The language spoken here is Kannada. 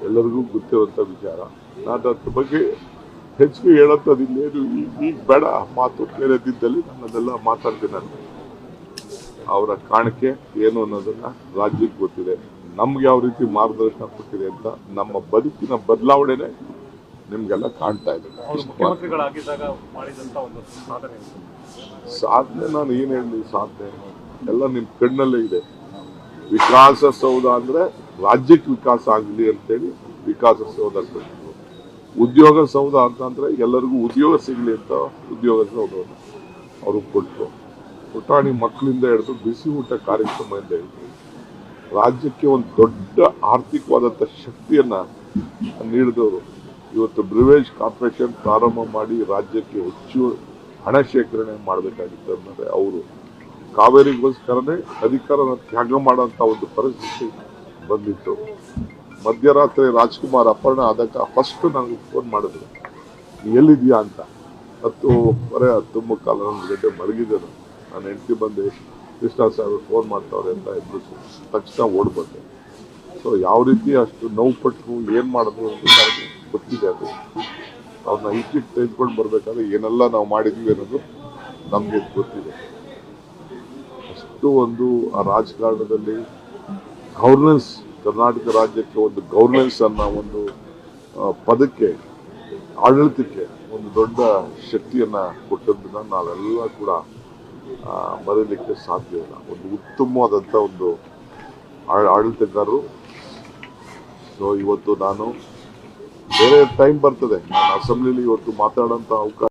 ಎಲ್ಲರಿಗೂ ಗೊತ್ತಿರುವಂಥ ವಿಚಾರ. ನಾನು ಅದ್ರ ಬಗ್ಗೆ ಹೆಚ್ಚಿಗೆ ಹೇಳೋಂಥದ್ದು ಇನ್ನೇನು ಈಗ ಬೇಡ, ಮಾತು ಬೇರೆದಿದ್ದಲ್ಲಿ ನಾನು ಅದೆಲ್ಲ ಮಾತಾಡ್ತೀನಿ. ನಾನು ಅವರ ಕಾಣಿಕೆ ಏನು ಅನ್ನೋದನ್ನ ರಾಜ್ಯಕ್ಕೆ ಗೊತ್ತಿದೆ, ನಮ್ಗೆ ಯಾವ ರೀತಿ ಮಾರ್ಗದರ್ಶನ ಕೊಟ್ಟಿದೆ ಅಂತ ನಮ್ಮ ಬದುಕಿನ ಬದಲಾವಣೆನೆ ನಿಮ್ಗೆಲ್ಲ ಕಾಣ್ತಾ ಇದೆ. ಸಾಧನೆ ನಾನು ಏನ್ ಹೇಳಿ, ಸಾಧನೆ ಎಲ್ಲ ನಿಮ್ ಕಣ್ಣಲ್ಲೇ ಇದೆ. ವಿಕಾಸಸೌಧ ಅಂದ್ರೆ ರಾಜ್ಯಕ್ಕೆ ವಿಕಾಸ ಆಗಲಿ ಅಂತೇಳಿ ವಿಕಾಸಸೌಧ ಕೊಟ್ಟಿದ್ರು. ಉದ್ಯೋಗ ಸೌಧ ಅಂತಂದ್ರೆ ಎಲ್ಲರಿಗೂ ಉದ್ಯೋಗ ಸಿಗಲಿ ಅಂತ ಉದ್ಯೋಗ ಸೌಧವನ್ನು ಅವರು ಕೊಟ್ಟರು. ಪುಟಾಣಿ ಮಕ್ಕಳಿಂದ ಹಿಡಿದು ಬಿಸಿ ಊಟ ಕಾರ್ಯಕ್ರಮದಿಂದ ಹಿಡಿದು ರಾಜ್ಯಕ್ಕೆ ಒಂದು ದೊಡ್ಡ ಆರ್ಥಿಕವಾದಂಥ ಶಕ್ತಿಯನ್ನ ನೀಡಿದವರು. ಇವತ್ತು ಬ್ರಿವೇಜ್ ಕಾರ್ಪೊರೇಷನ್ ಪ್ರಾರಂಭ ಮಾಡಿ ರಾಜ್ಯಕ್ಕೆ ಹೆಚ್ಚು ಹಣ ಶೇಖರಣೆ ಮಾಡಬೇಕಾಗಿತ್ತು ಅಂದರೆ ಅವರು ಕಾವೇರಿಗೋಸ್ಕರನೇ ಅಧಿಕಾರನ ತ್ಯಾಗ ಮಾಡುವಂಥ ಒಂದು ಪರಿಸ್ಥಿತಿ ಬಂದಿತ್ತು. ಮಧ್ಯರಾತ್ರಿ ರಾಜ್ಕುಮಾರ್ ಅಪಹರಣ ಆದಾಗ ಫಸ್ಟ್ ನನಗೆ ಫೋನ್ ಮಾಡಿದ್ರು, ಎಲ್ಲಿದೆಯಾ ಅಂತ. 10:30 10:45 ಗಂಟೆ ಮಲಗಿದ್ದರು. ನಾನು ಹೆಂಡತಿ ಬಂದೆ, ಕೃಷ್ಣ ಸಾಹೇಬ್ ಫೋನ್ ಮಾಡ್ತಾವ್ರೆ ಅಂತ ಎಬ್ಬಿಸಿ ತಕ್ಷಣ ಓಡ್ ಬಂದೆ. ಸೊ ಯಾವ ರೀತಿ ಅಷ್ಟು ನೋವು ಪಟ್ಟರು, ಏನು ಮಾಡಿದ್ರು ಅಂತ ನನಗೆ ಗೊತ್ತಿದೆ. ಅದು ಅವ್ರನ್ನ ಈಚೆಗೆ ತೆಗೆದುಕೊಂಡು ಬರ್ಬೇಕಾದ್ರೆ ಏನೆಲ್ಲ ನಾವು ಮಾಡಿದ್ವಿ ಅನ್ನೋದು ನಮಗೆ ಗೊತ್ತಿದೆ. ಅಷ್ಟು ಒಂದು ಆ ರಾಜಕಾರಣದಲ್ಲಿ ಗವರ್ನೆನ್ಸ್, ಕರ್ನಾಟಕ ರಾಜ್ಯಕ್ಕೆ ಒಂದು ಗವರ್ನೆನ್ಸ್ ಅನ್ನೋ ಒಂದು ಪದಕ್ಕೆ, ಆಡಳಿತಕ್ಕೆ ಒಂದು ದೊಡ್ಡ ಶಕ್ತಿಯನ್ನ ಕೊಟ್ಟದ್ದನ್ನ ನಾವೆಲ್ಲ ಕೂಡ ಮರೀಲಿಕ್ಕೆ ಸಾಧ್ಯ ಇಲ್ಲ. ಒಂದು ಉತ್ತಮವಾದಂಥ ಒಂದು ಆಡಳಿತಗಾರರು. ಸೊ ಇವತ್ತು ನಾನು ಬೇರೆ ಟೈಮ್ ಬರ್ತದೆ, ನಾನು ಅಸೆಂಬ್ಲಿಲಿ ಇವತ್ತು ಮಾತಾಡೋಂಥ ಅವಕಾಶ